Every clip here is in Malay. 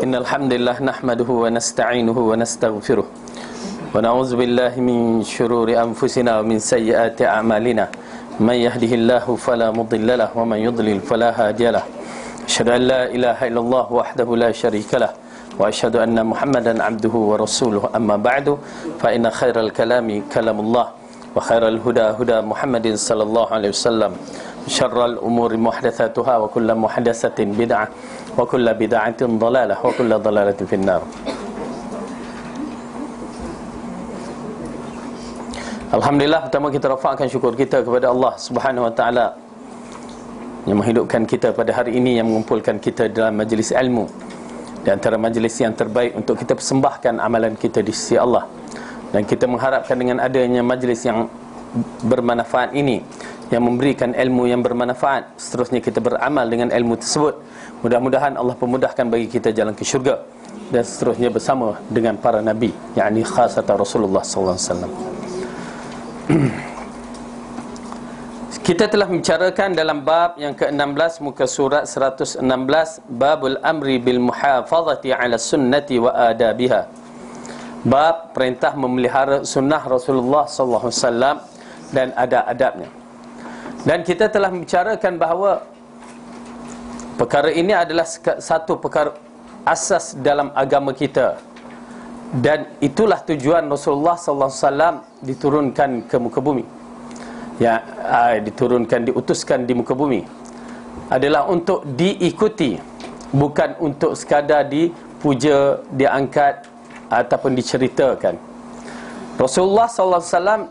Innal hamdalillah nahmaduhu wa nasta'inuhu wa nastaghfiruh wa na'udzu billahi min shururi anfusina wa min sayyiati a'malina may yahdihillahu fala mudilla lahu wa man yudlil fala hadiyalah. Asyhadu an la ilaha illallah wahdahu la syarikalah wa asyhadu anna Muhammadan 'abduhu wa rasuluhu. Amma ba'du, fa inna khairal kalami kalamullah wa khairal huda huda Muhammadin sallallahu alaihi wasallam. Syarrul umuri muhdatsatuha wa kullu muhdatsatin bid'ah wa kullu bid'atin dhalalah wa kullu dhalalatin finnar. Alhamdulillah, pertama kita rafa'kan syukur kita kepada Allah Subhanahu wa taala yang menghidupkan kita pada hari ini, yang mengumpulkan kita dalam majlis ilmu, di antara majlis yang terbaik untuk kita persembahkan amalan kita di sisi Allah. Dan kita mengharapkan dengan adanya majlis yang bermanfaat ini, yang memberikan ilmu yang bermanfaat, seterusnya kita beramal dengan ilmu tersebut, mudah-mudahan Allah pemudahkan bagi kita jalan ke syurga, dan seterusnya bersama dengan para nabi, yakni khasatan Rasulullah sallallahu alaihi wasallam. Kita telah membicarakan dalam bab yang ke-16 muka surat 116, babul amri bil muhafazati ala sunnati wa adabiha. Bab perintah memelihara sunnah Rasulullah sallallahu alaihi wasallam dan adab-adabnya. Dan kita telah membicarakan bahawa perkara ini adalah satu perkara asas dalam agama kita, dan itulah tujuan Rasulullah sallallahu alaihi wasallam diturunkan ke muka bumi. Ya, diutuskan di muka bumi adalah untuk diikuti, bukan untuk sekadar dipuja, diangkat ataupun diceritakan. Rasulullah sallallahu alaihi wasallam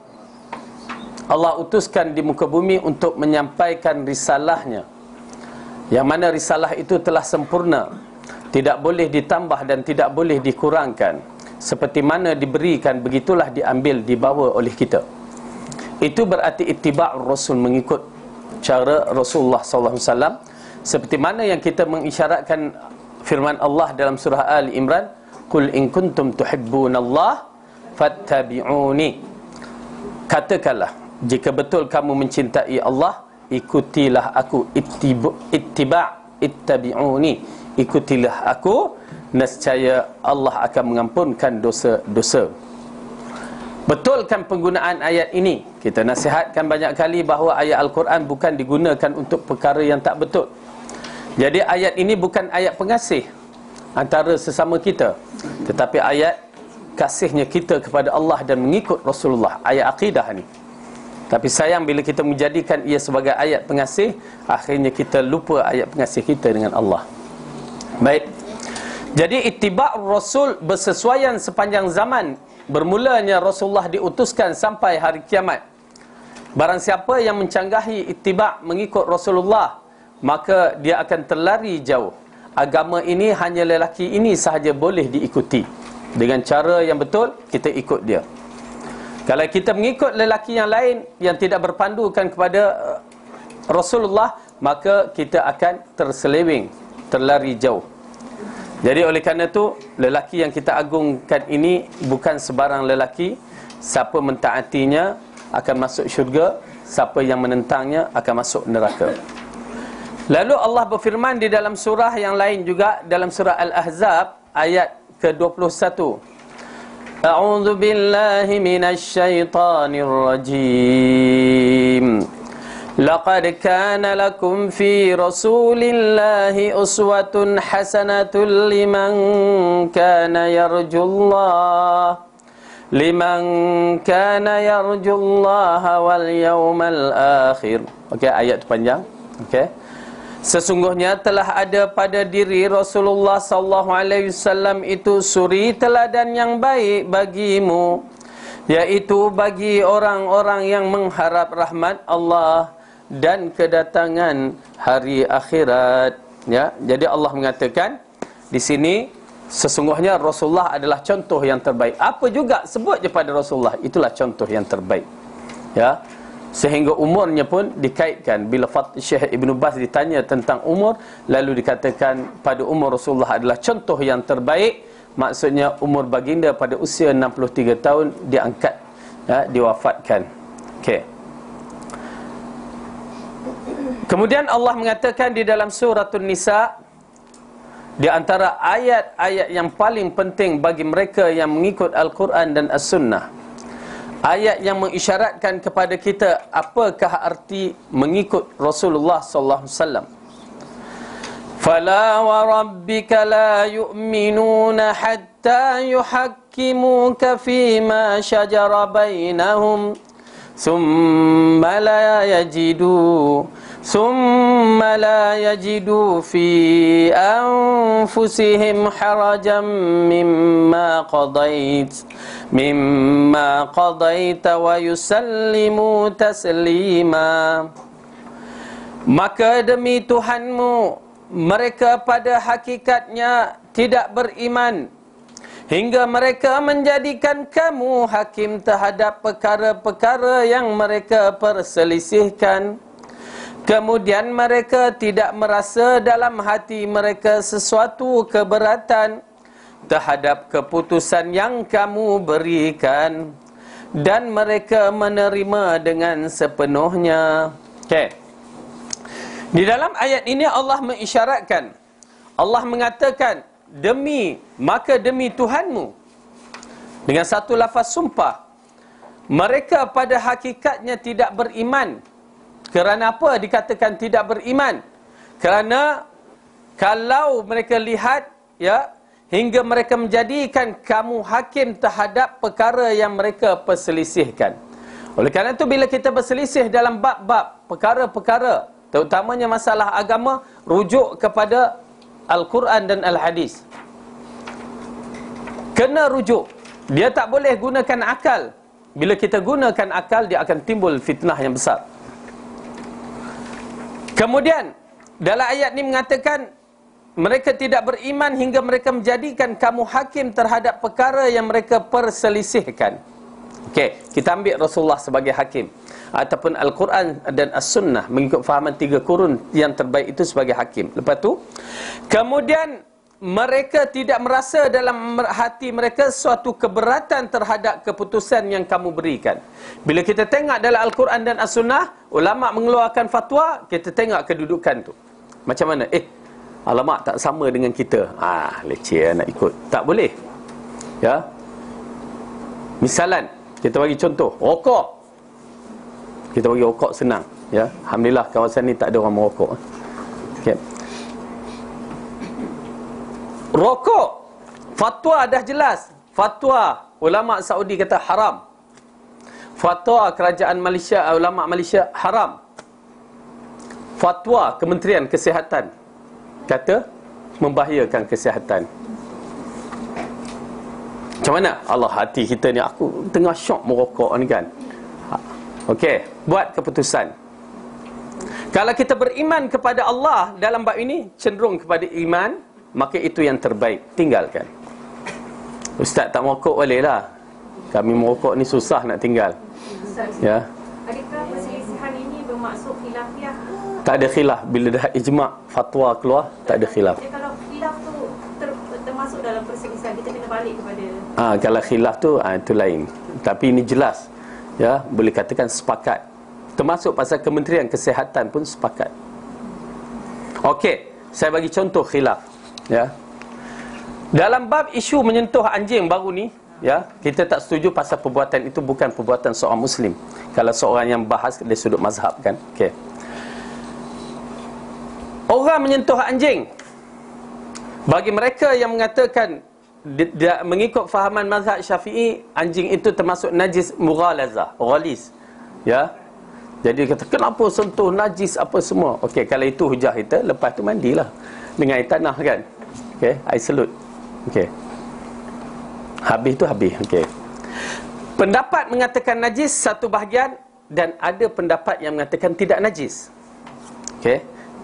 Allah utuskan di muka bumi untuk menyampaikan risalahnya, yang mana risalah itu telah sempurna, tidak boleh ditambah dan tidak boleh dikurangkan. Seperti mana diberikan, begitulah diambil, dibawa oleh kita. Itu berarti ittiba' Rasul, mengikut cara Rasulullah sallallahu alaihi wasallam, seperti mana yang kita mengisyaratkan firman Allah dalam surah Ali Imran, qul in kuntum tuhibbunallah fattabi'uni. Katakanlah, jika betul kamu mencintai Allah, ikutilah aku. Ittabi'uni, ikutilah aku, nescaya Allah akan mengampunkan dosa-dosa. Betulkan penggunaan ayat ini. Kita nasihatkan banyak kali bahawa ayat Al-Quran bukan digunakan untuk perkara yang tak betul. Jadi ayat ini bukan ayat pengasih antara sesama kita, tetapi ayat kasihnya kita kepada Allah dan mengikut Rasulullah. Ayat akidah ni. Tapi sayang, bila kita menjadikan ia sebagai ayat pengasih, akhirnya kita lupa ayat pengasih kita dengan Allah. Baik. Jadi ittiba' Rasul bersesuaian sepanjang zaman. Bermulanya Rasulullah diutuskan sampai hari kiamat. Barang siapa yang mencanggahi ittiba', mengikut Rasulullah, maka dia akan terlari jauh. Agama ini hanya lelaki ini sahaja boleh diikuti. Dengan cara yang betul, kita ikut dia. Kalau kita mengikut lelaki yang lain yang tidak berpandukan kepada Rasulullah, maka kita akan terseleweng, terlari jauh. Jadi oleh kerana itu, lelaki yang kita agungkan ini bukan sebarang lelaki. Siapa mentaatinya akan masuk syurga, siapa yang menentangnya akan masuk neraka. Lalu Allah berfirman di dalam surah yang lain juga, dalam surah Al-Ahzab ayat ke-21. A'udzu billahi minasy syaithanir rajim. Laqad kana lakum fi Rasulillahi uswatun hasanatun liman kana yarjullaha wal yawmal akhir. Okey, ayat tu panjang. Okey. Sesungguhnya telah ada pada diri Rasulullah sallallahu alaihi wasallam itu suri teladan yang baik bagimu, yaitu bagi orang-orang yang mengharap rahmat Allah dan kedatangan hari akhirat. Ya, jadi Allah mengatakan di sini, sesungguhnya Rasulullah adalah contoh yang terbaik. Apa juga sebut je pada Rasulullah, itulah contoh yang terbaik. Ya, sehingga umurnya pun dikaitkan. Bila Syekh Ibn Baz ditanya tentang umur, lalu dikatakan pada umur Rasulullah adalah contoh yang terbaik. Maksudnya umur baginda pada usia 63 tahun diangkat, ya, diwafatkan. Okey. Kemudian Allah mengatakan di dalam surah An-Nisa, Di antara ayat-ayat yang paling penting bagi mereka yang mengikut Al-Quran dan As-Sunnah, ayat yang mengisyaratkan kepada kita apakah arti mengikut Rasulullah sallallahu alaihi wasallam. Fala wa rabbika la yu'minuna hatta yuhakkimuka fima shajara bainahum thumma la yajidu fi anfusihim harajan mimma qadaita wa yusallimu taslima. Maka demi Tuhanmu, mereka pada hakikatnya tidak beriman hingga mereka menjadikan kamu hakim terhadap perkara-perkara yang mereka perselisihkan. Kemudian mereka tidak merasa dalam hati mereka sesuatu keberatan terhadap keputusan yang kamu berikan, dan mereka menerima dengan sepenuhnya. Okey. Di dalam ayat ini Allah mengisyaratkan, Allah mengatakan demi Tuhanmu, dengan satu lafaz sumpah. Mereka pada hakikatnya tidak beriman. Kerana apa dikatakan tidak beriman? Kerana kalau mereka lihat, ya, hingga mereka menjadikan kamu hakim terhadap perkara yang mereka perselisihkan. Oleh kerana itu, bila kita berselisih dalam bab-bab perkara-perkara, terutamanya masalah agama, rujuk kepada Al-Quran dan Al-Hadis. Kena rujuk. Dia tak boleh gunakan akal. Bila kita gunakan akal, dia akan timbul fitnah yang besar. Kemudian dalam ayat ni mengatakan mereka tidak beriman hingga mereka menjadikan kamu hakim terhadap perkara yang mereka perselisihkan. Okey, kita ambil Rasulullah sebagai hakim, ataupun Al-Quran dan As-Sunnah mengikut fahaman 3 kurun yang terbaik itu sebagai hakim. Lepas tu, kemudian mereka tidak merasa dalam hati mereka suatu keberatan terhadap keputusan yang kamu berikan. Bila kita tengok dalam Al-Quran dan As-Sunnah, ulama mengeluarkan fatwa, kita tengok kedudukan tu macam mana. Alamak, tak sama dengan kita. Leceh nak ikut. Tak boleh. Ya. Misalan, kita bagi contoh, rokok. Kita bagi rokok senang, ya. Alhamdulillah kawasan ni tak ada orang merokok. Okey. Rokok, fatwa dah jelas. Fatwa ulama Saudi kata haram. Fatwa kerajaan Malaysia, ulama Malaysia haram. Fatwa Kementerian Kesihatan kata membahayakan kesihatan. Macam mana? Allah, hati kita ni, aku tengah syok merokok ni kan. Okey, buat keputusan. Kalau kita beriman kepada Allah dalam bab ini, cenderung kepada iman, maka itu yang terbaik, tinggalkan. Ustaz tak merokok boleh lah. Kami merokok ni susah nak tinggal. Ya. Adakah perselisihan ini bermaksud khilafiah? Tak ada khilaf. Bila dah ijma' fatwa keluar, tak ada khilaf. Jadi kalau khilaf tu termasuk dalam perselisihan, kita kena balik kepada kalau khilaf tu itu lain. Tapi ini jelas, ya, boleh katakan sepakat. Termasuk pasal Kementerian Kesihatan pun sepakat. Okey, saya bagi contoh khilaf, ya. Dalam bab isu menyentuh anjing baru ni, ya, kita tak setuju pasal perbuatan itu bukan perbuatan seorang Muslim. Kalau seorang yang bahas dari sudut mazhab kan. Okey. Orang menyentuh anjing, bagi mereka yang mengatakan mengikut fahaman mazhab Syafi'i, anjing itu termasuk najis mughalazah, ghalis, ya. Jadi kata kenapa sentuh najis apa semua. Okey, kalau itu hujah kita, lepas tu mandilah dengan air tanah kan. Okey, air selut. Okey. Habis tu habis. Okey. Pendapat mengatakan najis satu bahagian, dan ada pendapat yang mengatakan tidak najis. Okey.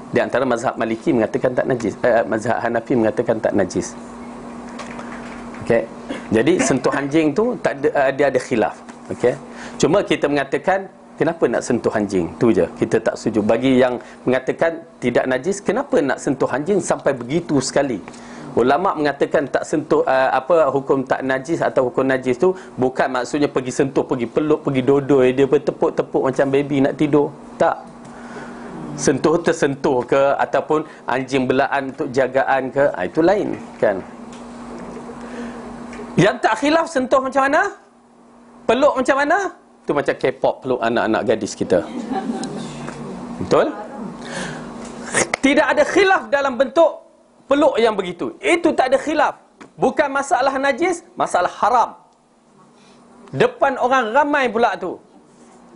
Di antara mazhab Maliki mengatakan tak najis, mazhab Hanafi mengatakan tak najis. Okey. Jadi sentuh anjing tu tak ada, dia ada khilaf. Okey. Cuma kita mengatakan kenapa nak sentuh anjing? Tu je. Kita tak setuju. Bagi yang mengatakan tidak najis, kenapa nak sentuh anjing sampai begitu sekali? Ulama mengatakan tak sentuh hukum tak najis atau hukum najis tu bukan maksudnya pergi sentuh, pergi peluk, pergi dodoi dia, bertepuk-tepuk macam baby nak tidur. Tak. sentuh tersentuh ke, ataupun anjing belaan untuk jagaan ke, itu lain kan. Yang tak khilaf sentuh macam mana, peluk macam mana, tu macam K-pop peluk anak-anak gadis kita. Betul? Tidak ada khilaf dalam bentuk peluk yang begitu. Itu tak ada khilaf. Bukan masalah najis, masalah haram. Depan orang ramai pula tu.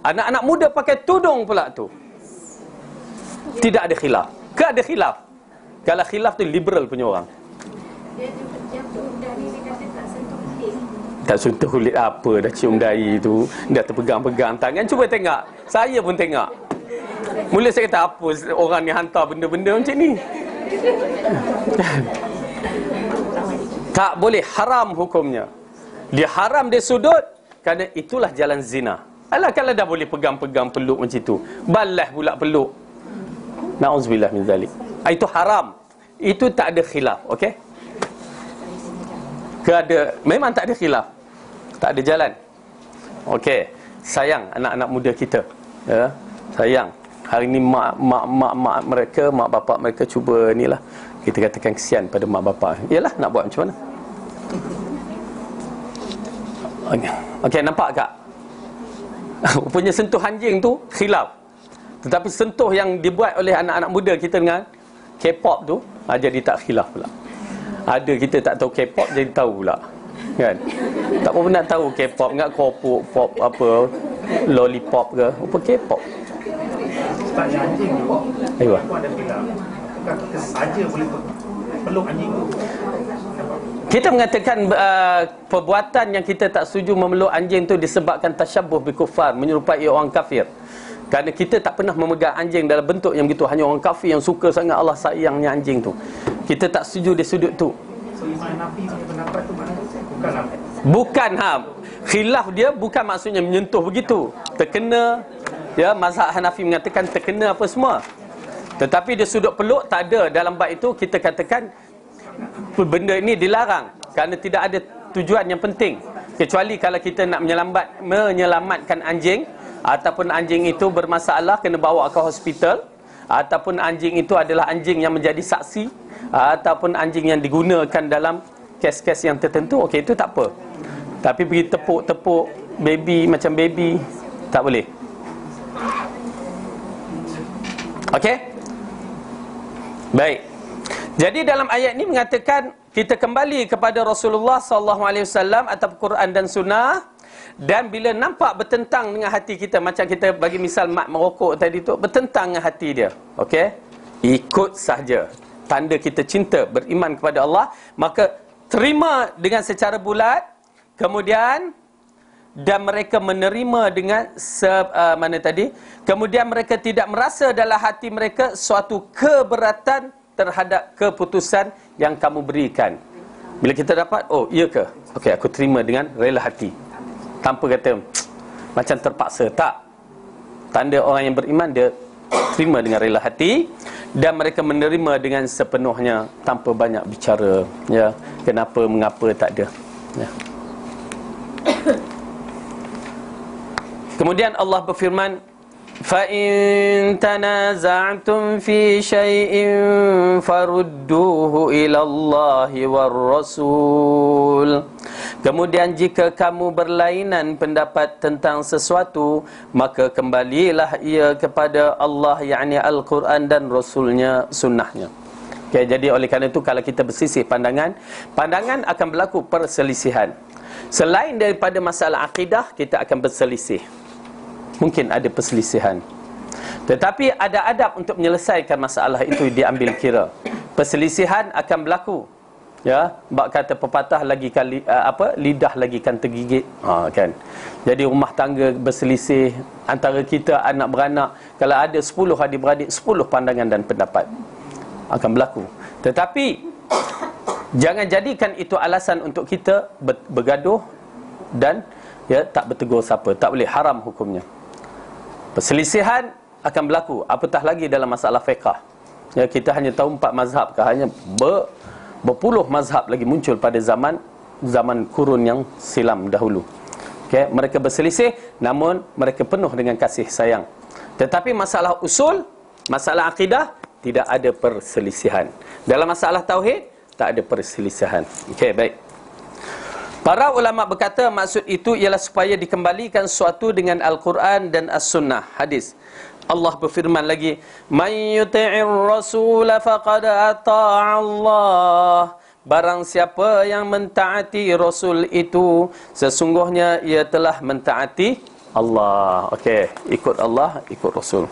Anak-anak muda pakai tudung pula tu. Tidak ada khilaf. Ke ada khilaf? Kalau khilaf tu liberal punya orang. Yang tu dari dia kata tak sentuh kulit. Tak sentuh kulit apa, dah cium dahi tu, dah terpegang-pegang tangan. Cuba tengok. Saya pun tengok. Mula saya kata, apa orang ni hantar benda-benda macam ni? Tak boleh, haram hukumnya. Dia haram dia sudut, kerana itulah jalan zina. Alah, kalau dah boleh pegang-pegang peluk macam tu, balas pula peluk. Na'udzubillah min zalik. Itu haram. Itu tak ada khilaf, okey? Memang tak ada khilaf. Tak ada jalan. Okey, sayang anak-anak muda kita. Ya, sayang. Hari ni mak mereka, mak bapak mereka cuba ni lah, kita katakan kesian pada mak bapak. Yalah, nak buat macam mana? Okey, nampak tak? Rupanya sentuh anjing tu khilaf. Tetapi sentuh yang dibuat oleh anak-anak muda kita dengan K-pop tu, jadi tak khilaf pula. Ada kita tak tahu K-pop, jadi tahu pula. Kan? Tak pernah tahu K-pop, enggak kopuk, pop apa, lollipop ke, apa K-pop. Sebab yang anjing tu, Ayuh. aku ada bilang, apakah kita saja boleh peluk anjing tu? Kita mengatakan perbuatan yang kita tak setuju memeluk anjing tu disebabkan tasyabbuh bi kuffar, menyerupai orang kafir. Kerana kita tak pernah memegang anjing dalam bentuk yang begitu. Hanya orang kafir yang suka sangat Allah sayangnya anjing tu. Kita tak setuju di sudut tu. So Imam Nafi punya pendapat tu bukanlah. Bukan khilaf dia bukan maksudnya menyentuh begitu. Terkena, ya, mazhab Hanafi mengatakan terkena apa semua. Tetapi di sudut peluk tak ada. Dalam bab itu kita katakan benda ini dilarang kerana tidak ada tujuan yang penting, kecuali kalau kita nak menyelamatkan anjing, ataupun anjing itu bermasalah kena bawa ke hospital, ataupun anjing itu adalah anjing yang menjadi saksi, ataupun anjing yang digunakan dalam kes-kes yang tertentu. Okey, itu tak apa. Tapi pergi tepuk-tepuk baby macam baby, tak boleh. Okey? Baik. Jadi dalam ayat ini mengatakan kita kembali kepada Rasulullah SAW atau Quran dan Sunnah, dan bila nampak bertentang dengan hati kita, macam kita bagi misal mat merokok tadi tu, bertentang dengan hati dia, okey, ikut sahaja. Tanda kita cinta, beriman kepada Allah, maka terima dengan secara bulat, kemudian dan mereka menerima dengan kemudian mereka tidak merasa dalam hati mereka suatu keberatan terhadap keputusan yang kamu berikan. Bila kita dapat, oh iya ke, okey, aku terima dengan rela hati, tanpa kata macam terpaksa. Tak. Tanda orang yang beriman, dia terima dengan rela hati, dan mereka menerima dengan sepenuhnya tanpa banyak bicara, ya, kenapa mengapa, tak ada, ya. Kemudian Allah berfirman, فَإِن تَنَازَعْتُمْ فِي شَيْءٍ فَرُدُّوهُ إِلَى اللَّهِ وَالرَّسُولِ. Kemudian jika kamu berlainan pendapat tentang sesuatu, maka kembalilah ia kepada Allah, yakni Al-Quran dan Rasulnya, sunnahnya. Okay, jadi oleh kerana itu kalau kita bersisih pandangan akan berlaku perselisihan. Selain daripada masalah akidah, kita akan berselisih. Mungkin ada perselisihan, tetapi ada adab untuk menyelesaikan masalah itu diambil kira. Perselisihan akan berlaku, ya, bab kata pepatah lagi kali lidah lagi kan tergigit, kan. Jadi rumah tangga berselisih antara kita anak beranak, kalau ada 10 adik-beradik, 10 pandangan dan pendapat akan berlaku. Tetapi jangan jadikan itu alasan untuk kita bergaduh dan, ya, tak bertegur siapa. Tak boleh, haram hukumnya. Perselisihan akan berlaku, apatah lagi dalam masalah fiqh. Ya, kita hanya tahu 4 mazhab, hanya berpuluh mazhab lagi muncul pada zaman kurun yang silam dahulu. Okay, mereka berselisih, namun mereka penuh dengan kasih sayang. Tetapi masalah usul Masalah akidah tidak ada perselisihan. Dalam masalah tauhid tak ada perselisihan. Okey, baik. Para ulama berkata maksud itu ialah supaya dikembalikan sesuatu dengan Al-Quran dan As-Sunnah. Hadis Allah berfirman lagi, "Man yuti'ir rasul faqad ata'a Allah." Barang siapa yang mentaati Rasul itu, sesungguhnya ia telah mentaati Allah. Okey, ikut Allah, ikut Rasul.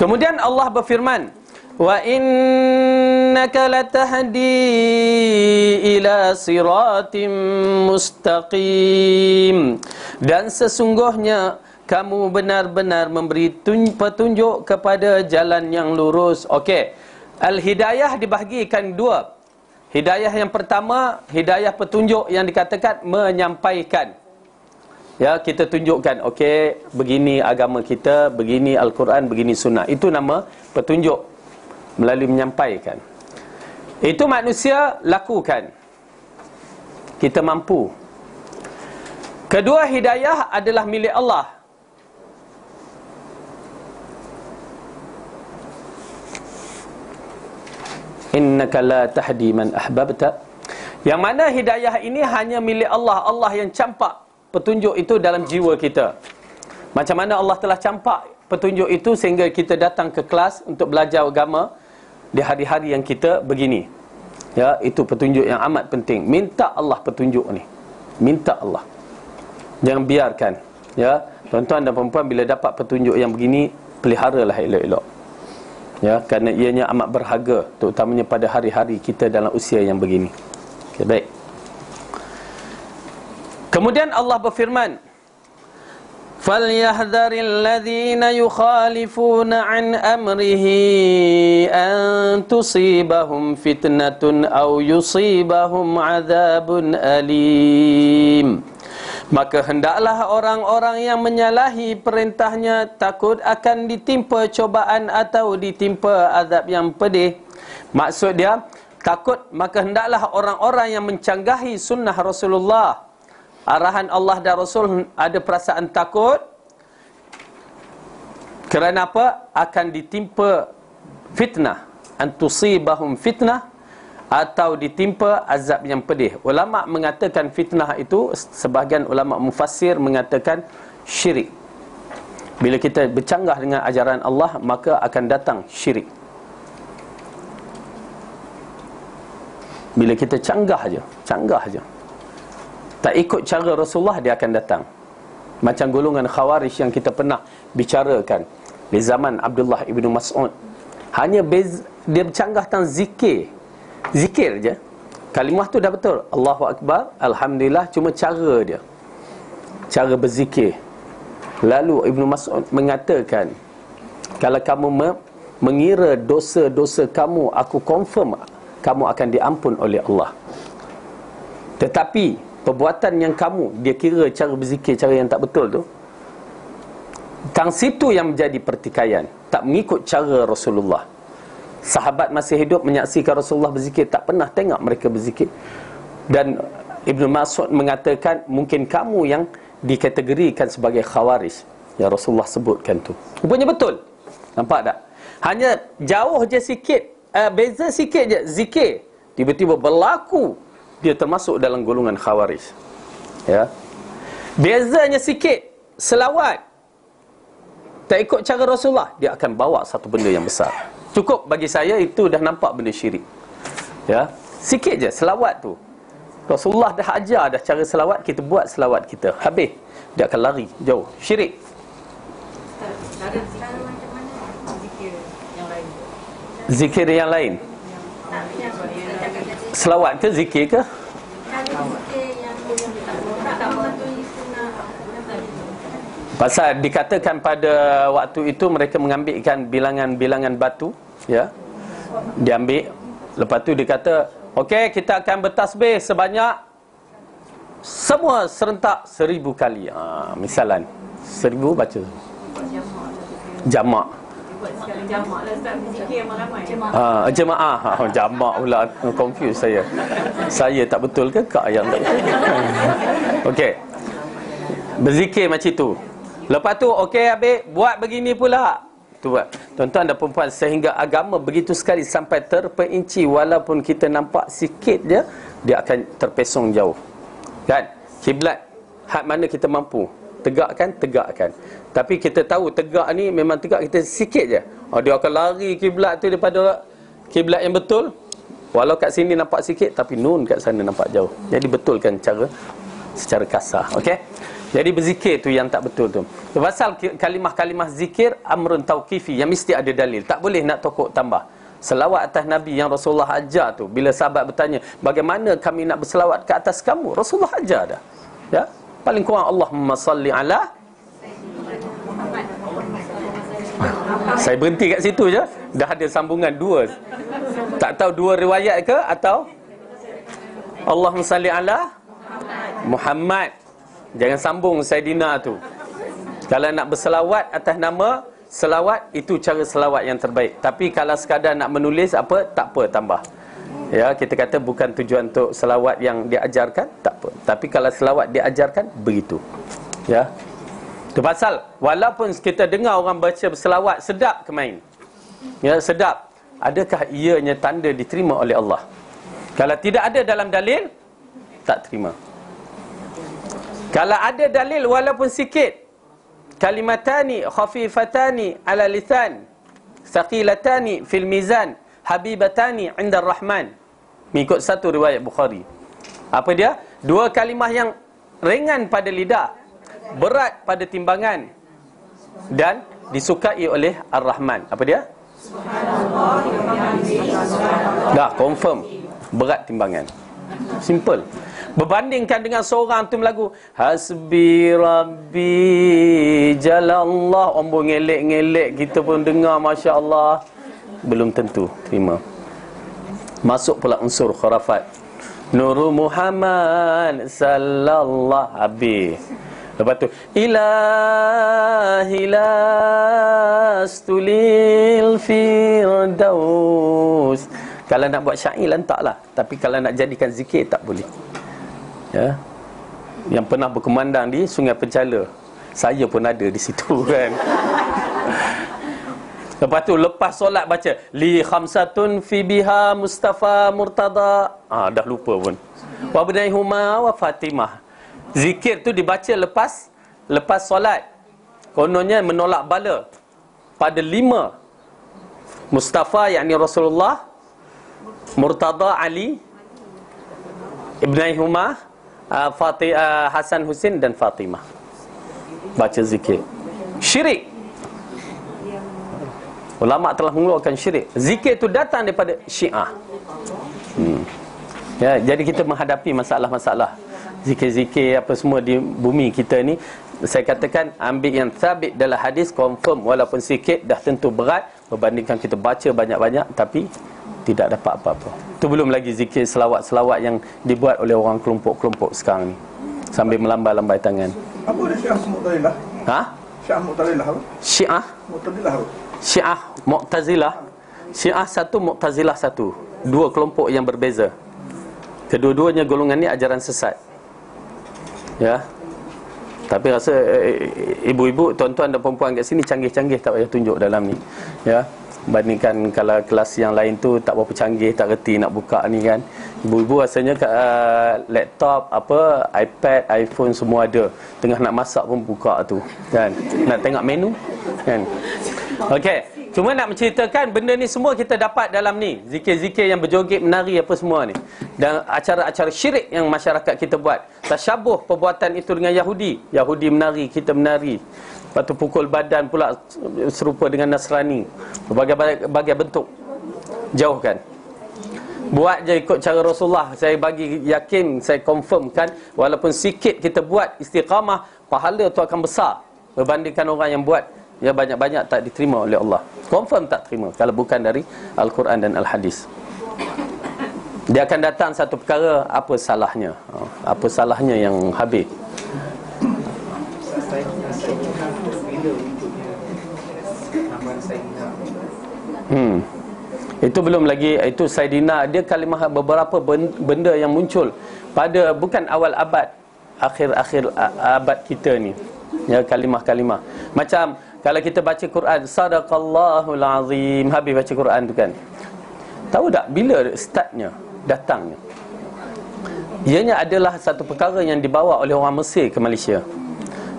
Kemudian Allah berfirman, "Wa innaka latahdi ila siratim mustaqim." Dan sesungguhnya kamu benar-benar memberi petunjuk kepada jalan yang lurus. Okey. Al-hidayah dibahagikan dua. Hidayah yang pertama, hidayah petunjuk yang dikatakan menyampaikan. Ya, kita tunjukkan, okey, begini agama kita, begini Al-Quran, begini sunnah. Itu nama petunjuk melalui menyampaikan. Itu manusia lakukan. Kita mampu. Kedua, hidayah adalah milik Allah. Innaka la tahdi man ahbabta. Yang mana hidayah ini hanya milik Allah. Allah yang campak petunjuk itu dalam jiwa kita. Macam mana Allah telah campak petunjuk itu sehingga kita datang ke kelas untuk belajar agama di hari-hari yang kita begini. Ya, itu petunjuk yang amat penting. Minta Allah petunjuk ni. Minta Allah. Jangan biarkan. Ya, tuan-tuan dan puan-puan, bila dapat petunjuk yang begini, peliharalah elok-elok. Ya, kerana ianya amat berharga, terutamanya pada hari-hari kita dalam usia yang begini. Okay, baik. Kemudian Allah berfirman, "Falyahdharil ladzina yukhalifuna an amrihi an tusibahum fitnatun aw yusibahum adzabun alim." Maka hendaklah orang-orang yang menyalahi perintahnya takut akan ditimpa cobaan atau ditimpa azab yang pedih. Maksud dia, takut, maka hendaklah orang-orang yang mencanggahi sunnah Rasulullah, arahan Allah dan Rasul, ada perasaan takut. Kerana apa? Akan ditimpa fitnah, antusibahum fitnah, atau ditimpa azab yang pedih. Ulama mengatakan fitnah itu, sebahagian ulama mufassir mengatakan syirik. Bila kita bercanggah dengan ajaran Allah, maka akan datang syirik. Bila kita canggah je, tak ikut cara Rasulullah, dia akan datang. Macam golongan Khawarij yang kita pernah bicarakan di zaman Abdullah ibn Mas'ud. Hanya dia bercanggah tentang zikir je. Kalimah tu dah betul, Allahu Akbar, Alhamdulillah, cuma cara dia, cara berzikir. Lalu Ibnu Mas'ud mengatakan, kalau kamu mengira dosa-dosa kamu, aku confirm kamu akan diampun oleh Allah. Tetapi perbuatan yang kamu, dia kira cara berzikir, cara yang tak betul tu, tang situ yang menjadi pertikaian, tak mengikut cara Rasulullah. Sahabat masih hidup menyaksikan Rasulullah berzikir, tak pernah tengok mereka berzikir. Dan Ibnu Mas'ud mengatakan, mungkin kamu yang dikategorikan sebagai Khawarij yang Rasulullah sebutkan tu. Rupanya betul. Nampak tak? Hanya jauh je sikit, beza sikit je zikir, tiba-tiba berlaku dia termasuk dalam golongan Khawarij. Ya. Bezanya sikit, selawat tak ikut cara Rasulullah, dia akan bawa satu benda yang besar. Cukup bagi saya itu dah nampak benda syirik. Ya, sikit je selawat tu. Rasulullah dah ajar dah cara selawat, kita buat selawat kita, habis dia akan lari jauh. Syirik. Cara macam mana zikir yang lain? Zikir yang lain. Selawat ke zikir ke? Cara zikir yang tak mematuhi sunnah. Pasal dikatakan pada waktu itu mereka mengambilkan bilangan-bilangan batu, ya. Diambil, lepas tu dia kata, okey, kita akan bertasbih sebanyak semua serentak 1000 kali. Misalan 1000 baca jamak. Jamak lah Ustaz, zikir yang ramai. Jemaah. Jamak pula, confuse saya. Saya tak betul ke kak yang tak betul? Okey. Berzikir macam itu. Lepas tu okey habis buat begini pula. Tu buat. Tuan-tuan dan perempuan, sehingga agama begitu sekali sampai terperinci, walaupun kita nampak sikit je, dia akan terpesong jauh. Kan? Kiblat hak mana kita mampu tegakkan. Tapi kita tahu tegak ni memang tegak kita sikit je. Dia akan lari kiblat tu daripada kiblat yang betul. Walau kat sini nampak sikit, tapi nun kat sana nampak jauh. Jadi betulkan secara kasar. Okey? Jadi berzikir tu yang tak betul tu. Pasal kalimah-kalimah zikir amrun tauqifi, yang mesti ada dalil. Tak boleh nak tokok tambah. Selawat atas Nabi yang Rasulullah ajar tu, bila sahabat bertanya, bagaimana kami nak berselawat ke atas kamu? Rasulullah ajar dah. Ya? Paling kurang Allahumma salli ala. Saya berhenti kat situ je. Dah ada sambungan dua. Tak tahu dua riwayat ke atau Allahumma salli ala Muhammad. Jangan sambung Saidina tu. Kalau nak berselawat atas nama, selawat itu cara selawat yang terbaik. Tapi kalau sekadar nak menulis apa, tak apa, tambah. Ya, kita kata bukan tujuan untuk selawat yang diajarkan, tak apa. Tapi kalau selawat diajarkan, begitu. Ya. Itu pasal walaupun kita dengar orang baca berselawat, sedap ke main? Ya, sedap. Adakah ianya tanda diterima oleh Allah? Kalau tidak ada dalam dalil, tak terima. Kalau ada dalil walaupun sikit, kalimatani khafifatani ala lisan, thaqilatani fil mizan, habibatani 'inda ar-rahman. Mengikut satu riwayat Bukhari. Apa dia? Dua kalimah yang ringan pada lidah, berat pada timbangan, dan disukai oleh Ar-Rahman. Apa dia? Dah confirm, berat timbangan. Simple. Berbandingkan dengan seorang tu melagu Hasbi Rabbi Jalallah, ombong ngelek-ngelek, kita pun dengar, Masya Allah, belum tentu terima. Masuk pula unsur khurafat. Nurul Muhammad sallallahu habis. Lepas tu ilahi lastulil firdaus. Kalau nak buat syair lantaklah, tapi kalau nak jadikan zikir tak boleh. Ya. Yang pernah berkumandang di Sungai Pencala, saya pun ada di situ kan. Lepas tu lepas solat baca li khamsatun fi biha Mustafa Murtada. Dah lupa pun. Wa binaihuma wa Fatimah. Zikir tu dibaca lepas solat. Kononnya menolak bala pada 5 Mustafa, yakni Rasulullah, Murtada Ali, ibnaihuma Hasan Husin dan Fatimah. Baca zikir. Syirik. Ulama telah mengeluarkan syirik. Zikir itu datang daripada Syiah. Ya, jadi kita menghadapi masalah-masalah zikir-zikir apa semua di bumi kita ni, saya katakan ambil yang sabit dalam hadis, confirm walaupun sikit, dah tentu berat berbandingkan kita baca banyak-banyak tapi tidak dapat apa-apa. Itu belum lagi zikir selawat-selawat yang dibuat oleh orang kelompok-kelompok sekarang ni sambil melambai-lambai tangan. Apa dia Syiah Mu'tazilah? Syiah Mu'tazilah apa? Syiah Mu'tazilah apa? Syiah Mu'tazilah. Syiah satu, Mu'tazilah satu. Dua kelompok yang berbeza. Kedua-duanya golongan ni ajaran sesat. Ya. Tapi rasa ibu-ibu, tuan-tuan dan perempuan kat sini canggih-canggih, tak payah tunjuk dalam ni. Ya. Bandingkan kalau kelas yang lain tu tak berapa canggih, tak reti nak buka ni kan. Ibu-ibu rasanya laptop, iPad, iPhone semua ada. Tengah nak masak pun buka tu kan. Nak tengok menu kan. Okey, cuma nak menceritakan benda ni semua kita dapat dalam ni. Zikir-zikir yang berjoget, menari apa semua ni. Dan acara-acara syirik yang masyarakat kita buat. Tasyabuh perbuatan itu dengan Yahudi. Yahudi menari, kita menari. Lepas tu pukul badan pula serupa dengan Nasrani. Berbagai bentuk. Jauhkan. Buat je ikut cara Rasulullah. Saya bagi yakin, saya confirmkan, walaupun sikit kita buat istiqamah, pahala tu akan besar berbandingkan orang yang buat ya banyak-banyak tak diterima oleh Allah. Confirm tak terima kalau bukan dari Al-Quran dan Al-Hadis. Dia akan datang satu perkara, apa salahnya? Apa salahnya yang habis? Itu belum lagi, itu Saidina, dia kalimah beberapa benda yang muncul pada bukan awal abad, akhir-akhir abad kita ni. Ya, kalimah-kalimah. Macam kalau kita baca Quran, sadaqallahul azim, habis baca Quran tu kan. Tahu tak bila startnya, datangnya? Ianya adalah satu perkara yang dibawa oleh orang Mesir ke Malaysia.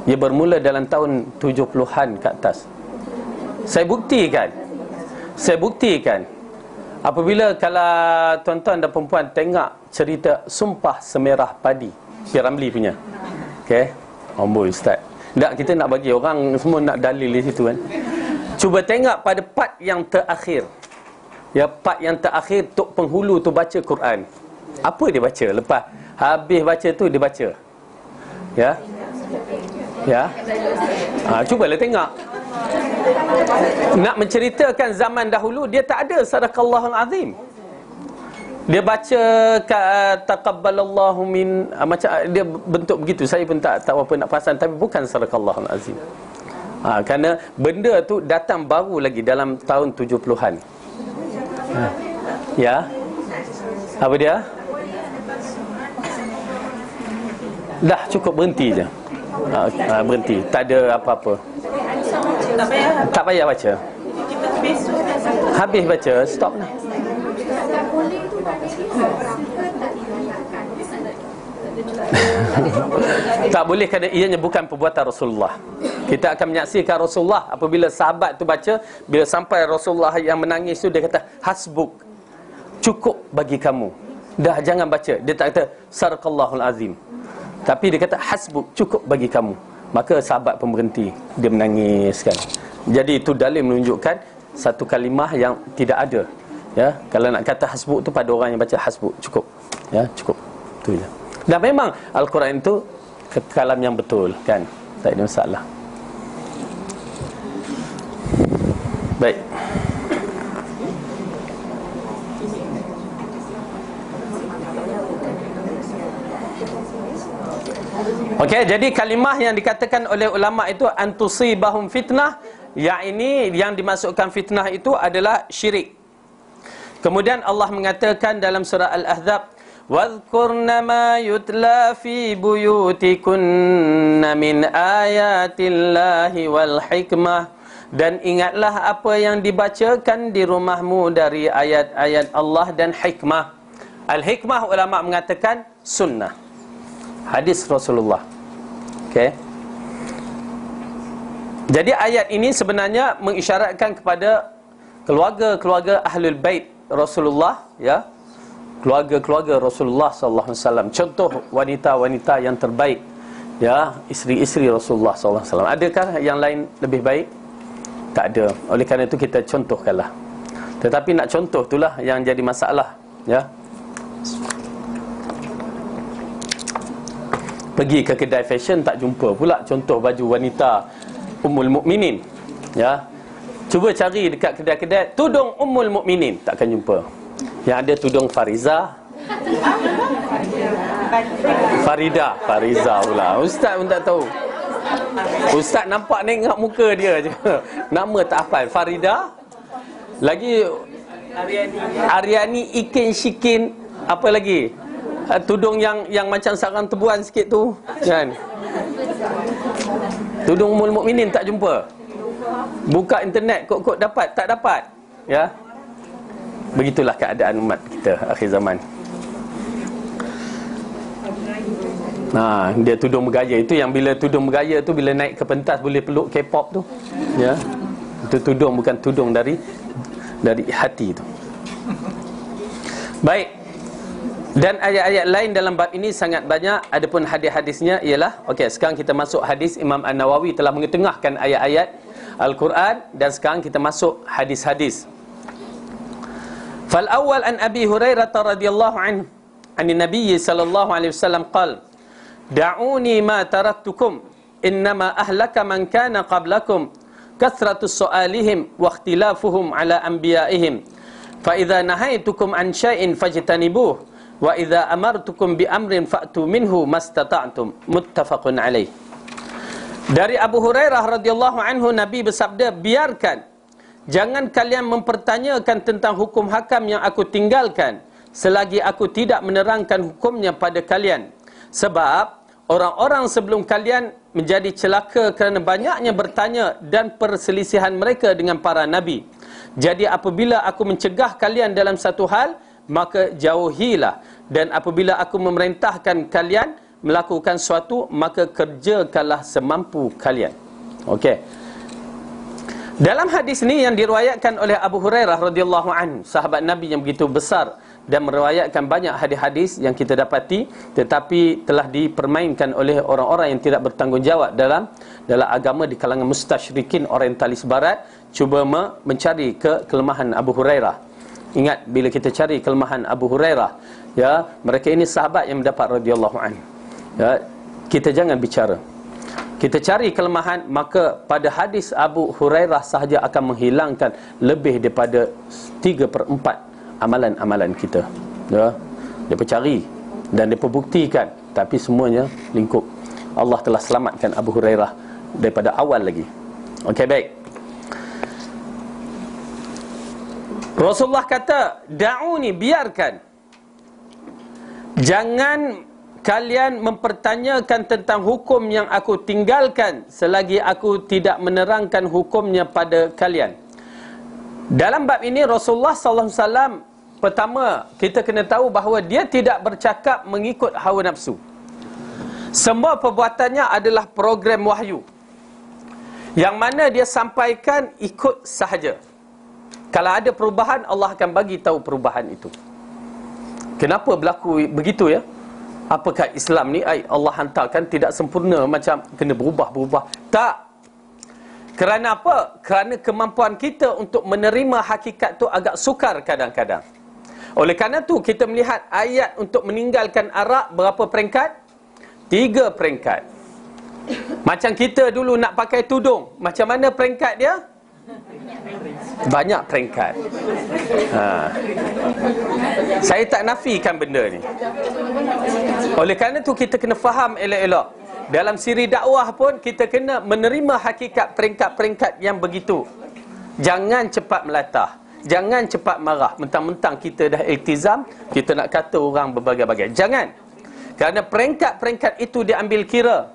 Ia bermula dalam tahun 70-an ke atas. Saya buktikan apabila kalau tuan-tuan dan perempuan tengok cerita Sumpah Semerah Padi, P.Ramlee punya. Okey, amboi ustaz. Tak, kita nak bagi orang semua nak dalil di situ kan. Cuba tengok pada part yang terakhir. Ya, part yang terakhir Tok Penghulu tu baca Quran. Apa dia baca? Lepas habis baca tu dia baca. Ya. Ya. Cubalah tengok. Nak menceritakan zaman dahulu, dia tak ada sadaqallahul azim. Dia baca taqabbalallahu min, macam dia bentuk begitu. Saya pun tak tahu apa nak perasan, tapi bukan sadaqallahul azim. Kerana benda tu datang baru lagi dalam tahun 70-an. Ya. Apa dia? Dah cukup, berhenti je. Berhenti, tak ada apa-apa. Tak payah baca. Habis baca, stop lah. Tak boleh kerana ianya bukan perbuatan Rasulullah. Kita akan menyaksikan Rasulullah apabila sahabat tu baca, bila sampai Rasulullah yang menangis tu, dia kata hasbuk, cukup bagi kamu, dah jangan baca. Dia tak kata sadaqallahul azim, tapi dia kata hasbuk, cukup bagi kamu. Maka sahabat pun berhenti, dia menangis kan. Jadi itu dalil menunjukkan satu kalimah yang tidak ada. Ya, kalau nak kata hasbuk tu pada orang yang baca hasbuk, cukup. Ya, cukup. Itu je. Dan memang Al-Quran itu kalam yang betul kan. Tak ada masalah. Baik. Okey, jadi kalimah yang dikatakan oleh ulama itu antusibahum fitnah, yang ini yang dimasukkan fitnah itu adalah syirik. Kemudian Allah mengatakan dalam surah Al-Ahzab, "Wadhkurna ma yutla fi buyutikunna min ayatillahi wal hikmah." Dan ingatlah apa yang dibacakan di rumahmu dari ayat-ayat Allah dan hikmah. Al-hikmah ulama mengatakan sunnah, hadis Rasulullah. Okey. Jadi ayat ini sebenarnya mengisyaratkan kepada keluarga-keluarga Ahlul Bait Rasulullah, ya. Keluarga-keluarga Rasulullah sallallahu alaihi wasallam. Contoh wanita-wanita yang terbaik, ya, isteri-isteri Rasulullah sallallahu alaihi wasallam. Adakah yang lain lebih baik? Tak ada. Oleh kerana itu kita contohkanlah. Tetapi nak contoh itulah yang jadi masalah, ya. Pergi ke kedai fashion tak jumpa pula contoh baju wanita Ummul Mukminin, ya. Cuba cari dekat kedai-kedai tudung Ummul Mukminin, takkan jumpa. Yang ada tudung Fariza, Fariza pula. Ustaz pun tak tahu. Ustaz nampak nengok muka dia je. Nama tak hafal. Farida. Lagi Aryani Ikin Shikin. Apa lagi? Tudung yang macam sarang tebuan sikit tu, kan? Tudung Ummul Mukminin tak jumpa. Buka internet kok dapat, tak dapat. Ya. Begitulah keadaan umat kita akhir zaman. Dia tudung bergaya itu, yang bila tudung bergaya tu bila naik ke pentas boleh peluk K-pop tu. Ya. Itu tudung, bukan tudung dari hati tu. Baik. Dan ayat-ayat lain dalam bab ini sangat banyak. Adapun hadis-hadisnya ialah, okey, sekarang kita masuk hadis. Imam An-Nawawi telah mengetengahkan ayat-ayat Al-Quran, dan sekarang kita masuk hadis-hadis. Fal awal an Abi Hurairah radhiyallahu anhu an Nabi sallallahu alaihi wasallam qala, da'uni ma taraktukum innama ahlaka man kana qablakum kathratus su'alihim wa ikhtilafuhum ala anbiya'ihim fa idza nahaitukum an syai'in fajtanibuh wa idza amartukum bi amrin fa'tu minhu mastata'tum. Muttafaqun alaih. Dari Abu Hurairah radhiyallahu anhu, Nabi bersabda, biarkan, jangan kalian mempertanyakan tentang hukum hakam yang aku tinggalkan selagi aku tidak menerangkan hukumnya pada kalian. Sebab orang-orang sebelum kalian menjadi celaka kerana banyaknya bertanya dan perselisihan mereka dengan para nabi. Jadi apabila aku mencegah kalian dalam satu hal, maka jauhilah. Dan apabila aku memerintahkan kalian melakukan sesuatu, maka kerjakanlah semampu kalian. Okey. Dalam hadis ni yang diriwayatkan oleh Abu Hurairah radhiyallahu anhu, sahabat Nabi yang begitu besar dan meriwayatkan banyak hadis-hadis yang kita dapati, tetapi telah dipermainkan oleh orang-orang yang tidak bertanggungjawab dalam agama di kalangan mustasyrikin orientalis barat, cuba mencari kelemahan Abu Hurairah. Ingat, bila kita cari kelemahan Abu Hurairah, ya, mereka ini sahabat yang mendapat radhiyallahu anhu. Ya, kita jangan bicara. Kita cari kelemahan, maka pada hadis Abu Hurairah sahaja akan menghilangkan lebih daripada 3/4 amalan-amalan kita. Ya, depa cari dan depa buktikan, tapi semuanya lingkup. Allah telah selamatkan Abu Hurairah daripada awal lagi. Okey, baik. Rasulullah kata, da'uni, biarkan. Jangan kalian mempertanyakan tentang hukum yang aku tinggalkan selagi aku tidak menerangkan hukumnya pada kalian. Dalam bab ini Rasulullah SAW, pertama kita kena tahu bahawa dia tidak bercakap mengikut hawa nafsu. Semua perbuatannya adalah program wahyu, yang mana dia sampaikan ikut sahaja. Kalau ada perubahan, Allah akan bagi tahu perubahan itu. Kenapa berlaku begitu, ya? Apakah Islam ni Allah hantarkan tidak sempurna, macam kena berubah-berubah? Tak. Kerana apa? Kerana kemampuan kita untuk menerima hakikat tu agak sukar kadang-kadang. Oleh kerana tu kita melihat ayat untuk meninggalkan arak berapa peringkat? 3 peringkat. Macam kita dulu nak pakai tudung, macam mana peringkat dia? Banyak peringkat. Saya tak nafikan benda ni. Oleh kerana tu kita kena faham elok-elok. Dalam siri dakwah pun kita kena menerima hakikat peringkat-peringkat yang begitu. Jangan cepat melatah, jangan cepat marah mentang-mentang kita dah iltizam, kita nak kata orang berbagai-bagai. Jangan. Kerana peringkat-peringkat itu diambil kira.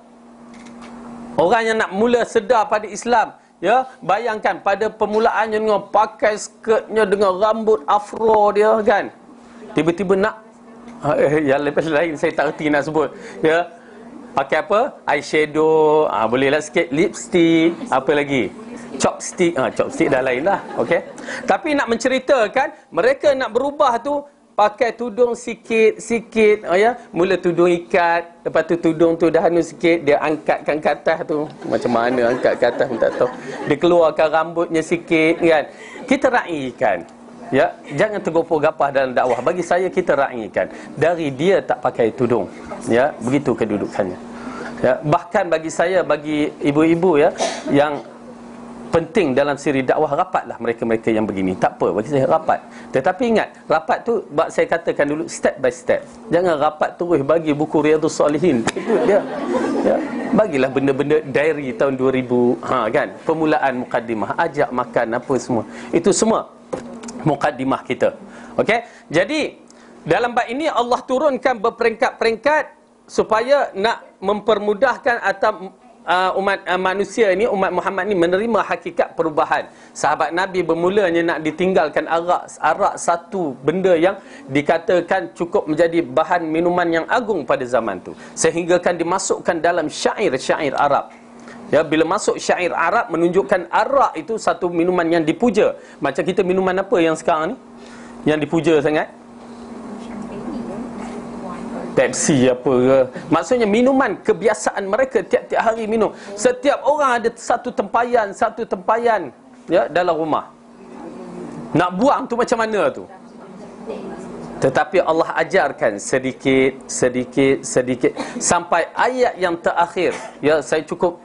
Orang yang nak mula sedar pada Islam, ya, bayangkan pada permulaannya dengan pakai skirtnya dengan rambut afro dia, kan. Tiba-tiba nak yang lepas lain saya tak erti nak sebut, ya. Pakai apa? Eyeshadow, bolehlah sikit, lipstick, apa lagi? Chopstick, chopstick dah lain lah, okey. Tapi nak menceritakan mereka nak berubah tu pakai tudung sikit-sikit, ya. Mula tudung ikat, lepas tu tudung tu dah anu sikit, dia angkatkan ke atas tu. Macam mana angkat ke atas pun tak tahu. Dia keluarkan rambutnya sikit, kan. Kita raikan. Ya, jangan tergopoh-gapah dalam dakwah. Bagi saya kita raikan. Dari dia tak pakai tudung. Ya, begitu kedudukannya. Ya, bahkan bagi saya, bagi ibu-ibu, ya, yang penting dalam siri dakwah, rapatlah mereka-mereka yang begini. Tak apa, bagi saya rapat. Tetapi ingat, rapat tu saya katakan dulu step by step. Jangan rapat terus bagi buku Riyadhus Salihin. Itu dia. Ya, bagilah benda-benda diary tahun 2000, kan. Permulaan mukadimah, ajak makan apa semua. Itu semua mukadimah kita. Okey? Jadi dalam bab ini Allah turunkan berperingkat-peringkat supaya nak mempermudahkan atau umat manusia ni, umat Muhammad ni menerima hakikat perubahan. Sahabat Nabi bermulanya nak ditinggalkan arak satu benda yang dikatakan cukup menjadi bahan minuman yang agung pada zaman tu, sehingga kan dimasukkan dalam syair-syair Arab. Ya, bila masuk syair Arab menunjukkan arak itu satu minuman yang dipuja. Macam kita minuman apa yang sekarang ni yang dipuja sangat? Pepsi apa ke. Maksudnya minuman kebiasaan mereka tiap-tiap hari minum. Setiap orang ada satu tempayan ya dalam rumah. Nak buang tu macam mana tu? Tetapi Allah ajarkan sedikit sampai ayat yang terakhir. Ya, saya cukup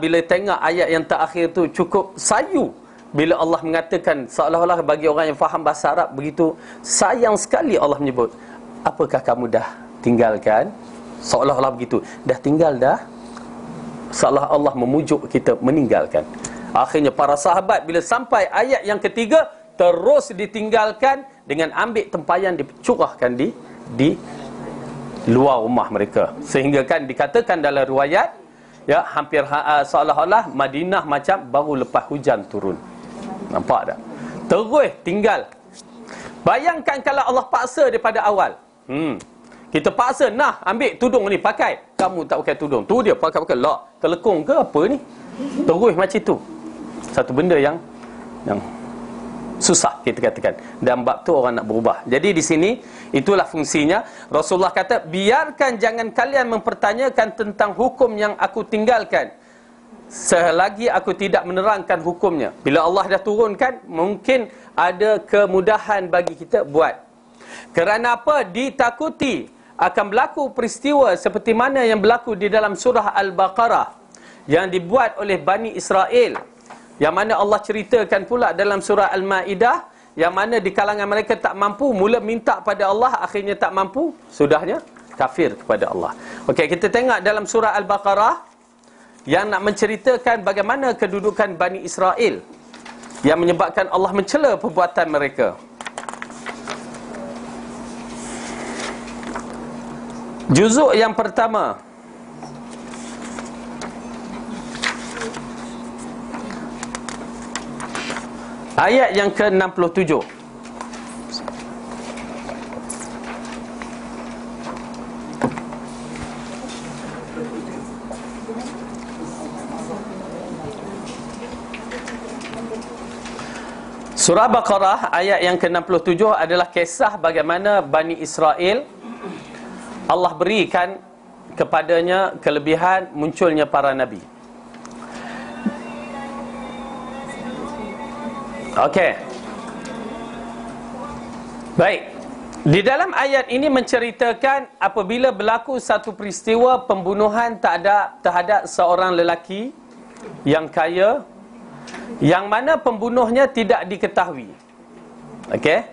bila tengok ayat yang terakhir tu cukup sayu bila Allah mengatakan, seolah-olah bagi orang yang faham bahasa Arab begitu sayang sekali Allah menyebut, apakah kamu dah tinggalkan? Seolah-olah begitu. Dah tinggal dah? Seolah Allah memujuk kita meninggalkan. Akhirnya para sahabat bila sampai ayat yang ketiga terus ditinggalkan dengan ambil tempayan dicurahkan di luar rumah mereka. Sehingga kan dikatakan dalam riwayat, ya, hampir seolah-olah Madinah macam baru lepas hujan turun. Nampak tak? Terus tinggal. Bayangkan kalau Allah paksa daripada awal. Kita paksa, nah, ambil tudung ni, pakai. Kamu tak pakai tudung. Tu dia pakai-pakai. Lah, terlekung ke apa ni? Terus macam tu. Satu benda yang susah kita katakan. Dan bab tu orang nak berubah. Jadi di sini, itulah fungsinya. Rasulullah kata, biarkan jangan kalian mempertanyakan tentang hukum yang aku tinggalkan selagi aku tidak menerangkan hukumnya. Bila Allah dah turunkan, mungkin ada kemudahan bagi kita buat. Kerana apa? Ditakuti akan berlaku peristiwa seperti mana yang berlaku di dalam surah Al-Baqarah yang dibuat oleh Bani Israel, yang mana Allah ceritakan pula dalam surah Al-Ma'idah, yang mana di kalangan mereka tak mampu, mula minta pada Allah, akhirnya tak mampu, sudahnya kafir kepada Allah. Okey, kita tengok dalam surah Al-Baqarah yang nak menceritakan bagaimana kedudukan Bani Israel yang menyebabkan Allah mencela perbuatan mereka. Juzuk yang pertama, ayat yang ke-67. Surah Baqarah ayat yang ke-67 adalah kisah bagaimana Bani Israel Allah berikan kepadanya kelebihan munculnya para nabi. Okey. Baik. Di dalam ayat ini menceritakan apabila berlaku satu peristiwa pembunuhan terhadap seorang lelaki yang kaya, yang mana pembunuhnya tidak diketahui. Okey.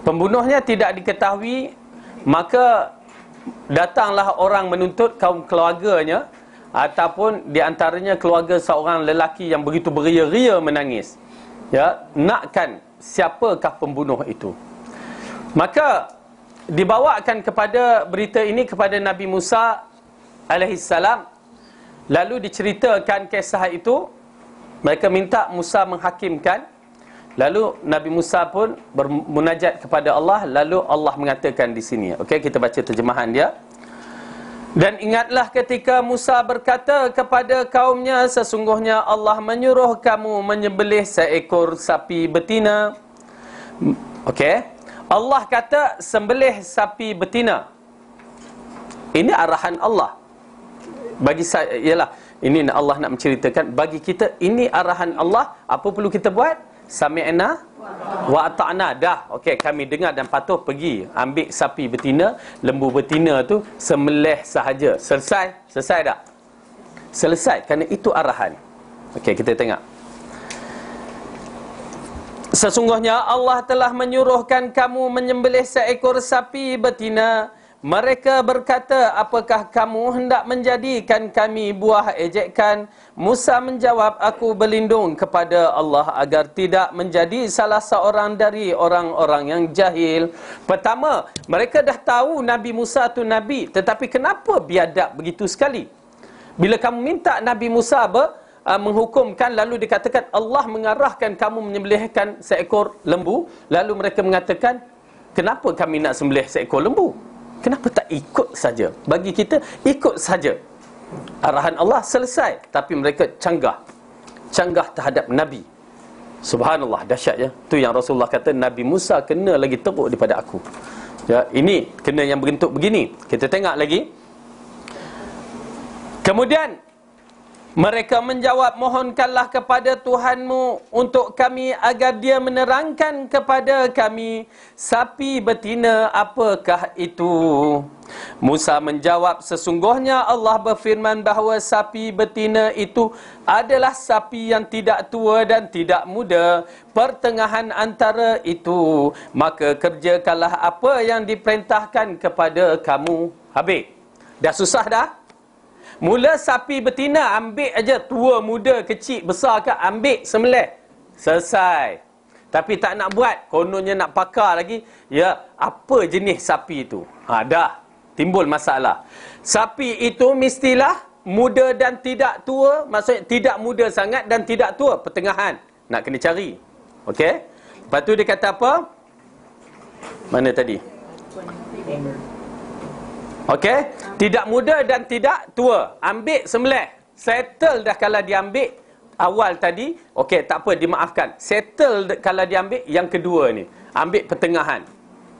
Pembunuhnya tidak diketahui, maka datanglah orang menuntut kaum keluarganya, ataupun di antaranya keluarga seorang lelaki yang begitu beria-ria menangis, ya, nakkan siapakah pembunuh itu. Maka dibawakan kepada berita ini kepada Nabi Musa alaihissalam. Lalu diceritakan kisah itu. Mereka minta Musa menghakimkan. Lalu Nabi Musa pun bermunajat kepada Allah. Lalu Allah mengatakan di sini. Okey, kita baca terjemahan dia. Dan ingatlah ketika Musa berkata kepada kaumnya, sesungguhnya Allah menyuruh kamu menyembelih seekor sapi betina. Okey, Allah kata sembelih sapi betina. Ini arahan Allah. Bagi saya, ialah ini Allah nak menceritakan bagi kita, ini arahan Allah. Apa perlu kita buat? Sami'na wa ata'na. Dah, okey, kami dengar dan patuh, pergi ambil sapi betina, lembu betina tu sembelih sahaja. Selesai tak? Selesai, kerana itu arahan. Okey, kita tengok. Sesungguhnya Allah telah menyuruhkan kamu menyembelih seekor sapi betina. Mereka berkata, apakah kamu hendak menjadikan kami buah ejekan? Musa menjawab, aku berlindung kepada Allah agar tidak menjadi salah seorang dari orang-orang yang jahil. Pertama, mereka dah tahu Nabi Musa tu Nabi, tetapi kenapa biadab begitu sekali? Bila kamu minta Nabi Musa menghukumkan, lalu dikatakan Allah mengarahkan kamu menyembelihkan seekor lembu, lalu mereka mengatakan, kenapa kami nak sembelih seekor lembu? Kenapa tak ikut saja? Bagi kita, ikut saja arahan Allah, selesai. Tapi mereka canggah terhadap Nabi. Subhanallah, dahsyat ya. Tu yang Rasulullah kata, Nabi Musa kena lagi teruk daripada aku. Ya, ini kena yang berbentuk begini. Kita tengok lagi. Kemudian mereka menjawab, mohonkanlah kepada Tuhanmu untuk kami agar dia menerangkan kepada kami sapi betina apakah itu. Musa menjawab, sesungguhnya Allah berfirman bahawa sapi betina itu adalah sapi yang tidak tua dan tidak muda, pertengahan antara itu. Maka kerjakanlah apa yang diperintahkan kepada kamu. Habis. Dah susah dah. Mula sapi betina, ambil aja, tua, muda, kecil, besar ke, ambil, sembelih. Selesai. Tapi tak nak buat, kononnya nak pakar lagi. Ya, apa jenis sapi itu? Dah. timbul masalah. Sapi itu mestilah muda dan tidak tua, maksudnya tidak muda sangat dan tidak tua, pertengahan. Nak kena cari. Okey? Lepas tu dia kata apa? Mana tadi? Okey? Tidak muda dan tidak tua. Ambil sembelih. Settle dah kalau dia ambil awal tadi. Okey, tak apa, dimaafkan. Settle kalau dia ambil yang kedua ni. Ambil pertengahan.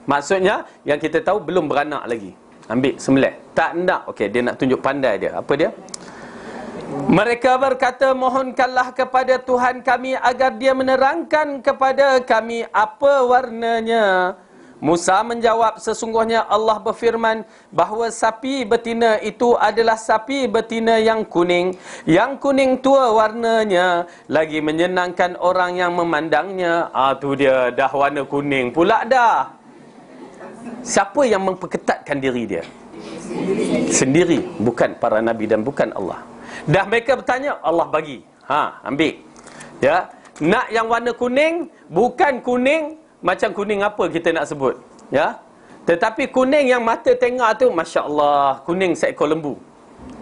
Maksudnya, yang kita tahu belum beranak lagi. Ambil sembelih. Tak nak. Okey, dia nak tunjuk pandai dia. Apa dia? Mereka berkata, mohonkanlah kepada Tuhan kami agar dia menerangkan kepada kami apa warnanya. Musa menjawab, sesungguhnya Allah berfirman bahawa sapi betina itu adalah sapi betina yang kuning. Yang kuning tua warnanya, lagi menyenangkan orang yang memandangnya. Tu dia, dah warna kuning pula dah. Siapa yang memperketatkan diri dia? Sendiri. Bukan para nabi dan bukan Allah. Dah mereka bertanya, Allah bagi. Ambil. Ya, nak yang warna kuning, bukan kuning macam kuning apa kita nak sebut. Ya. Tetapi kuning yang mata tengok tu, masya-Allah, kuning seekor lembu.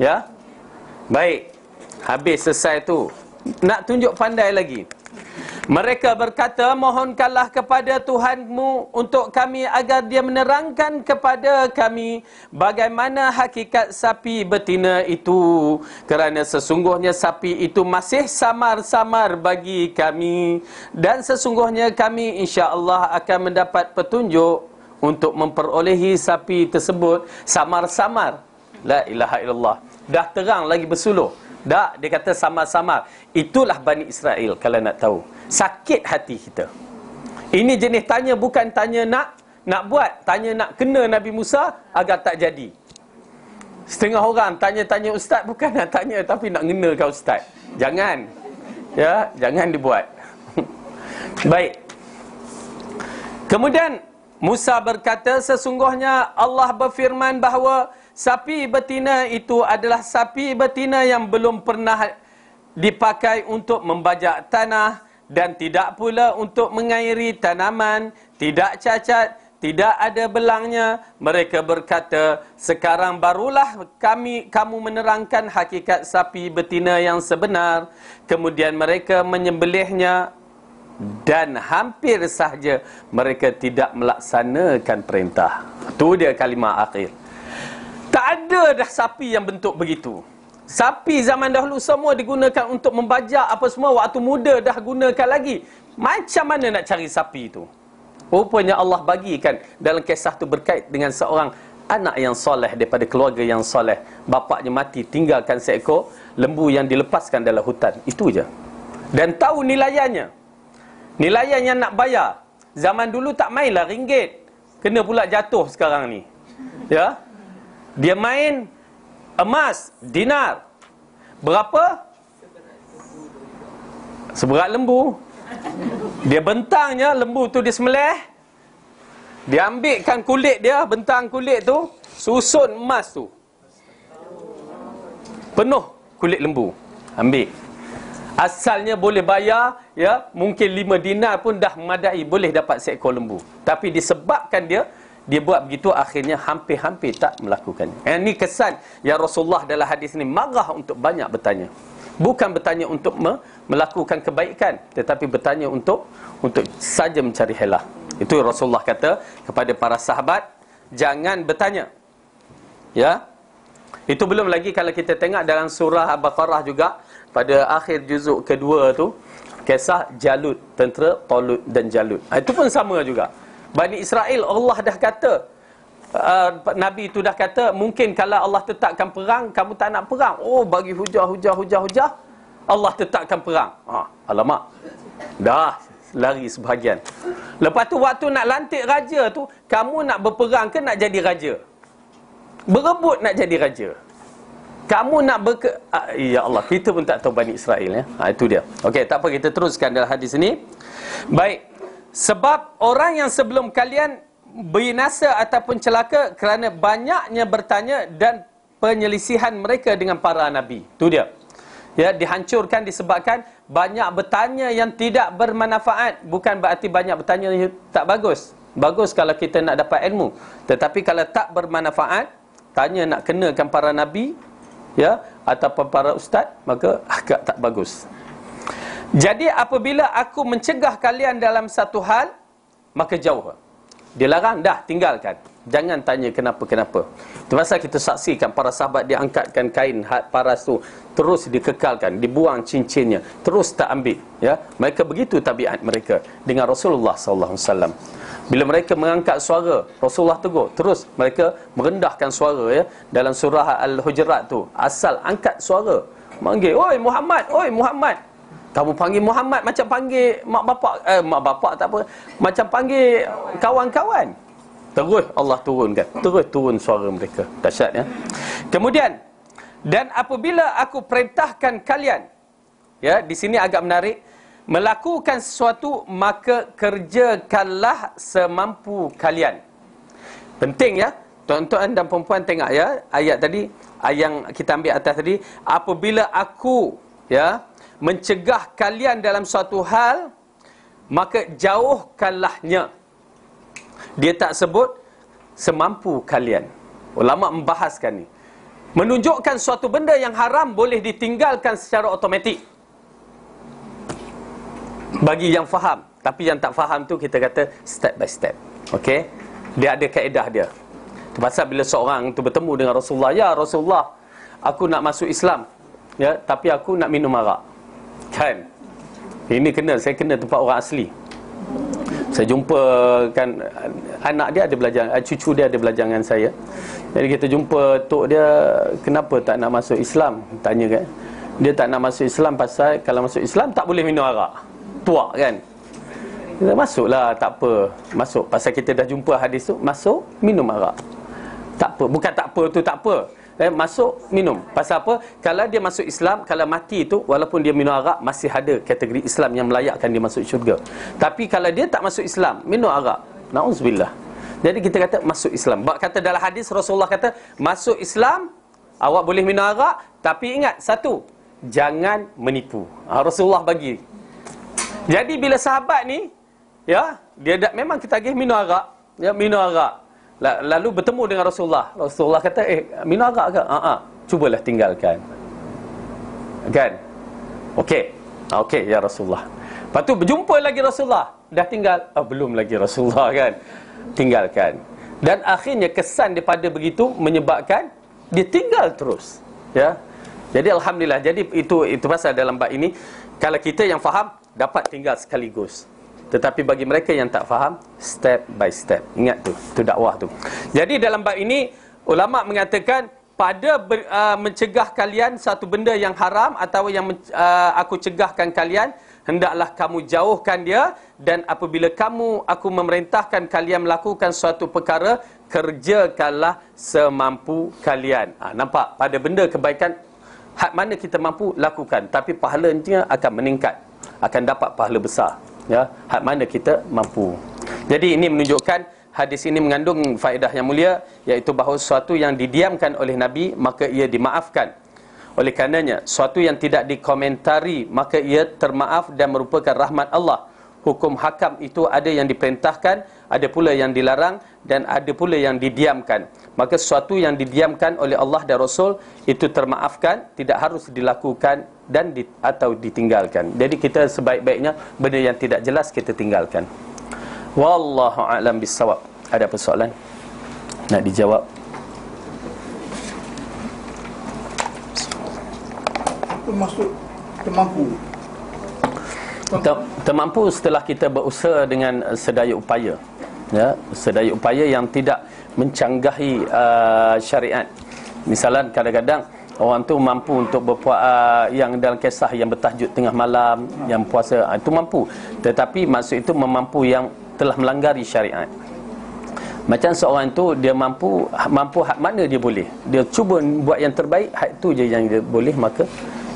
Ya. Baik. Habis selesai tu. Nak tunjuk pandai lagi. Mereka berkata, mohonkanlah kepada Tuhanmu untuk kami agar dia menerangkan kepada kami bagaimana hakikat sapi betina itu. Kerana sesungguhnya sapi itu masih samar-samar bagi kami. Dan sesungguhnya kami insya-Allah akan mendapat petunjuk untuk memperolehi sapi tersebut samar-samar. La ilaha illallah. Dah terang lagi bersuluh. Tak, dia kata samar-samar. Itulah Bani Israel kalau nak tahu. Sakit hati kita. Ini jenis tanya, bukan tanya nak buat. Tanya nak kena Nabi Musa agar tak jadi. Setengah orang tanya-tanya ustaz, bukan nak tanya tapi nak ngena kau ustaz. Jangan. Ya, jangan dibuat. Baik. Kemudian Musa berkata, sesungguhnya Allah berfirman bahawa sapi betina itu adalah sapi betina yang belum pernah dipakai untuk membajak tanah dan tidak pula untuk mengairi tanaman, tidak cacat, tidak ada belangnya. Mereka berkata, sekarang barulah kamu menerangkan hakikat sapi betina yang sebenar. Kemudian mereka menyembelihnya dan hampir sahaja mereka tidak melaksanakan perintah. Itu dia kalimah akhir. Tak ada dah sapi yang bentuk begitu. Sapi zaman dahulu semua digunakan untuk membajak apa semua. Waktu muda dah gunakan lagi. Macam mana nak cari sapi itu? Rupanya Allah bagikan dalam kisah tu berkait dengan seorang anak yang soleh daripada keluarga yang soleh. Bapaknya mati, tinggalkan seekor lembu yang dilepaskan dalam hutan. Itu je. Dan tahu nilaiannya. Nilaiannya nak bayar. Zaman dulu tak mainlah ringgit. Kena pula jatuh sekarang ni. Ya. Dia main emas, dinar. Berapa? Seberat lembu. Dia bentangnya, lembu tu dia sembelih. Dia ambilkan kulit dia, bentang kulit tu, susun emas tu. Penuh kulit lembu. Ambil. Asalnya boleh bayar, ya, mungkin 5 dinar pun dah memadai, boleh dapat seekor lembu. Tapi disebabkan dia buat begitu, akhirnya hampir-hampir tak melakukannya. Ini kesan yang Rasulullah dalam hadis ini marah untuk banyak bertanya. Bukan bertanya untuk melakukan kebaikan, tetapi bertanya untuk saja mencari helah. Itu Rasulullah kata kepada para sahabat, jangan bertanya. Ya. Itu belum lagi kalau kita tengok dalam surah Al-Baqarah juga, pada akhir juzuk kedua tu, kisah Jalut, tentera Talut dan Jalut. Itu pun sama juga. Bani Israel, Allah dah kata, Nabi itu dah kata, mungkin kalau Allah tetapkan perang, kamu tak nak perang. Oh, bagi hujah, Allah tetapkan perang. Alamak. Dah lari sebahagian. Lepas tu waktu nak lantik raja tu, kamu nak berperang ke nak jadi raja? Berebut nak jadi raja. Kamu nak ya Allah, kita pun tak tahu Bani Israel, ya. Itu dia. Okey, tak apa, kita teruskan dalam hadis ini. Baik. Sebab orang yang sebelum kalian binasa ataupun celaka kerana banyaknya bertanya dan penyelisihan mereka dengan para nabi. Itu dia. Ya, dihancurkan disebabkan banyak bertanya yang tidak bermanfaat. Bukan berarti banyak bertanya yang tak bagus. Bagus kalau kita nak dapat ilmu. Tetapi kalau tak bermanfaat, tanya nak kenakan para nabi, ya, ataupun para ustaz, maka agak tak bagus. Jadi apabila aku mencegah kalian dalam satu hal, maka jauh. Dia larang, dah tinggalkan. Jangan tanya kenapa-kenapa. Itu pasal kita saksikan para sahabat dia angkatkan kain hat paras tu, terus dikekalkan, dibuang cincinnya, terus tak ambil, ya. Mereka begitu tabiat mereka dengan Rasulullah sallallahu alaihi wasallam. Bila mereka mengangkat suara, Rasulullah tegur, terus mereka merendahkan suara, ya. Dalam surah Al-Hujurat tu, asal angkat suara, manggil, "Oi Muhammad, oi Muhammad." Kamu panggil Muhammad macam panggil mak bapak tak apa, macam panggil kawan-kawan. Terus Allah turunkan, terus turun suara mereka. Dahsyat, ya. Kemudian, dan apabila aku perintahkan kalian, ya, di sini agak menarik, melakukan sesuatu, maka kerjakanlah semampu kalian. Penting, ya. Tuan-tuan dan perempuan tengok, ya, ayat tadi, yang kita ambil atas tadi, apabila aku, ya, mencegah kalian dalam suatu hal, maka jauhkanlahnya. Dia tak sebut semampu kalian. Ulama membahaskan ni, menunjukkan suatu benda yang haram boleh ditinggalkan secara automatik bagi yang faham. Tapi yang tak faham tu kita kata step by step. Okey, dia ada kaedah dia. Itu pasal bila seorang tu bertemu dengan Rasulullah, "Ya Rasulullah, aku nak masuk Islam, ya, tapi aku nak minum arak." Kan, ini saya kena tempat orang asli. Saya jumpa kan, anak dia ada belajar, cucu dia ada belajar dengan saya. Jadi kita jumpa tok dia, "Kenapa tak nak masuk Islam?" Tanya kan. Dia tak nak masuk Islam pasal kalau masuk Islam tak boleh minum arak. Tuak kan. Kita masuklah, tak apa. Masuk pasal kita dah jumpa hadis tu, masuk minum arak. Tak apa, bukan tak apa tu tak apa. Masuk minum. Pasal apa? Kalau dia masuk Islam, kalau mati tu, walaupun dia minum arak, masih ada kategori Islam yang melayakkan dia masuk syurga. Tapi kalau dia tak masuk Islam, minum arak, na'udzubillah. Jadi kita kata masuk Islam. Sebab kata dalam hadis Rasulullah kata, masuk Islam, awak boleh minum arak, tapi ingat satu, jangan menipu. Rasulullah bagi. Jadi bila sahabat ni, ya, dia memang kita agih minum arak, ya, minum arak. Lalu bertemu dengan Rasulullah. Rasulullah kata, minum arak ke? Cubalah tinggalkan. Kan? Okey. Okey, ya Rasulullah. Lepas tu berjumpa lagi Rasulullah. Dah tinggal? Belum lagi Rasulullah, kan? Tinggalkan. Dan akhirnya kesan daripada begitu menyebabkan dia tinggal terus. Ya. Jadi alhamdulillah. Jadi itu pasal dalam bab ini, kalau kita yang faham, dapat tinggal sekaligus. Tetapi bagi mereka yang tak faham, step by step. Ingat tu dakwah tu. Jadi dalam bab ini, ulama mengatakan, pada mencegah kalian satu benda yang haram atau yang aku cegahkan kalian, hendaklah kamu jauhkan dia. Dan apabila aku memerintahkan kalian melakukan suatu perkara, kerjakanlah semampu kalian. Nampak? Pada benda kebaikan, hak mana kita mampu lakukan, tapi pahalanya akan meningkat, akan dapat pahala besar. Ya, hak mana kita mampu. Jadi ini menunjukkan, hadis ini mengandung faedah yang mulia, iaitu bahawa sesuatu yang didiamkan oleh Nabi, maka ia dimaafkan. Oleh karenanya, sesuatu yang tidak dikomentari, maka ia termaaf dan merupakan rahmat Allah. Hukum hakam itu ada yang diperintahkan, ada pula yang dilarang, dan ada pula yang didiamkan. Maka sesuatu yang didiamkan oleh Allah dan Rasul itu termaafkan, tidak harus dilakukan dan atau ditinggalkan. Jadi kita sebaik-baiknya benda yang tidak jelas kita tinggalkan. Wallahu a'lam bissawab. Ada persoalan nak dijawab? Itu maksud termampu. Termampu setelah kita berusaha dengan sedaya upaya, ya, sedaya upaya yang tidak mencanggahi syariat. Misalan kadang-kadang orang tu mampu untuk berpuasa, yang dalam kisah yang bertajuk tengah malam, yang puasa, itu mampu. Tetapi maksud itu memampu yang telah melanggar syariat. Macam seorang tu, dia mampu hak mana dia boleh, dia cuba buat yang terbaik, hak tu je yang dia boleh, maka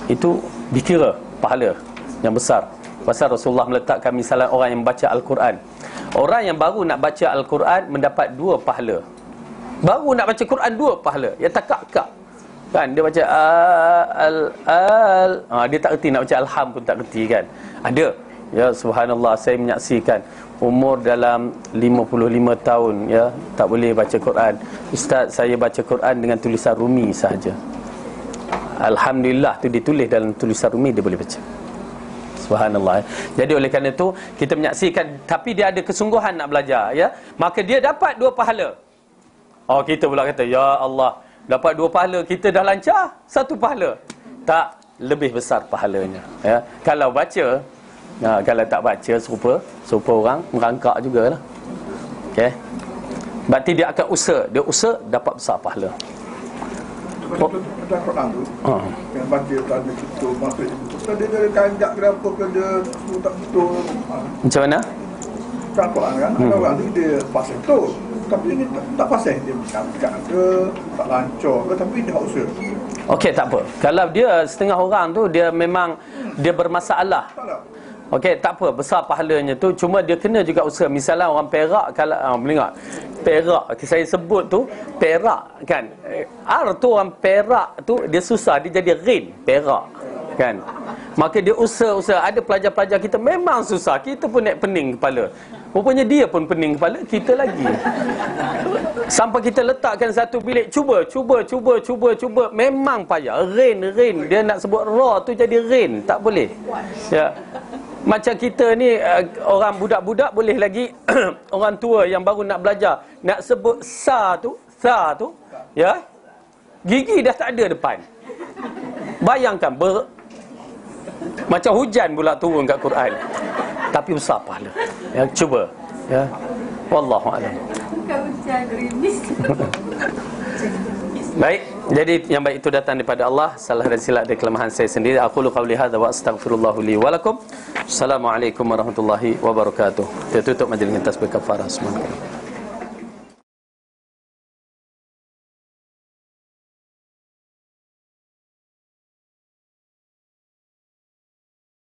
itu dikira pahala yang besar. Pasal Rasulullah meletakkan misalan orang yang baca Al-Quran. Orang yang baru nak baca Al-Quran mendapat 2 pahala. Baru nak baca Quran 2 pahala. Ya takak-kak. Kan dia baca dia tak reti nak baca Alham pun tak reti kan. Ada. Ya subhanallah, saya menyaksikan umur dalam 55 tahun, ya, tak boleh baca Quran. Ustaz, saya baca Quran dengan tulisan Rumi sahaja. Alhamdulillah tu ditulis dalam tulisan Rumi, dia boleh baca. Subhanallah. Jadi oleh kerana itu kita menyaksikan, tapi dia ada kesungguhan nak belajar, ya, maka dia dapat 2 pahala. Oh, kita pula kata, ya Allah, dapat 2 pahala, kita dah lancar 1 pahala. Tak, lebih besar pahalanya, ya. Kalau baca, kalau tak baca, serupa orang merangkak jugalah. Okey. Berarti dia akan usaha, dia usaha dapat besar pahala. Dalam Quran tu, yang baca tak ada betul, maksudnya betul. Dia ada kanjak ke apa ke, dia tak betul. Macam mana? Dalam Quran kan, ada orang tu dia pasal betul, tapi dia tak pasal, dia bercakap ke, tak lancar ke, tapi dia usaha. Okey, tak apa. Kalau dia setengah orang tu, dia memang dia bermasalah. Okey, tak apa, besar pahalanya tu, cuma dia kena juga usaha. Misalnya orang Perak, kalau mendengar Perak, saya sebut tu Perak kan. Tu orang Perak tu dia susah, dia jadi Rin Perak kan. Maka dia usaha. Ada pelajar-pelajar kita memang susah, kita pun naik pening kepala. Rupanya dia pun pening kepala, kita lagi. Sampai kita letakkan satu bilik, cuba, memang payah. Rain, dia nak sebut raw tu jadi rain, tak boleh. Ya. Macam kita ni, orang budak-budak boleh lagi. Orang tua yang baru nak belajar, nak sebut sa tu, ya, gigi dah tak ada depan. Bayangkan, macam hujan pula turun kat Quran, tapi besar pahala, ya. Cuba, ya. Wallahu a'lam. Bukan hujan, gerimis. Baik, jadi yang baik itu datang daripada Allah. Salah dan silap dari kelemahan saya sendiri. Aqulu qawli hadza wa astaghfirullahu li wa lakum. Assalamualaikum warahmatullahi wabarakatuh. Kita tutup majlis tasbih kafarah. Bismillahirrahmanirrahim.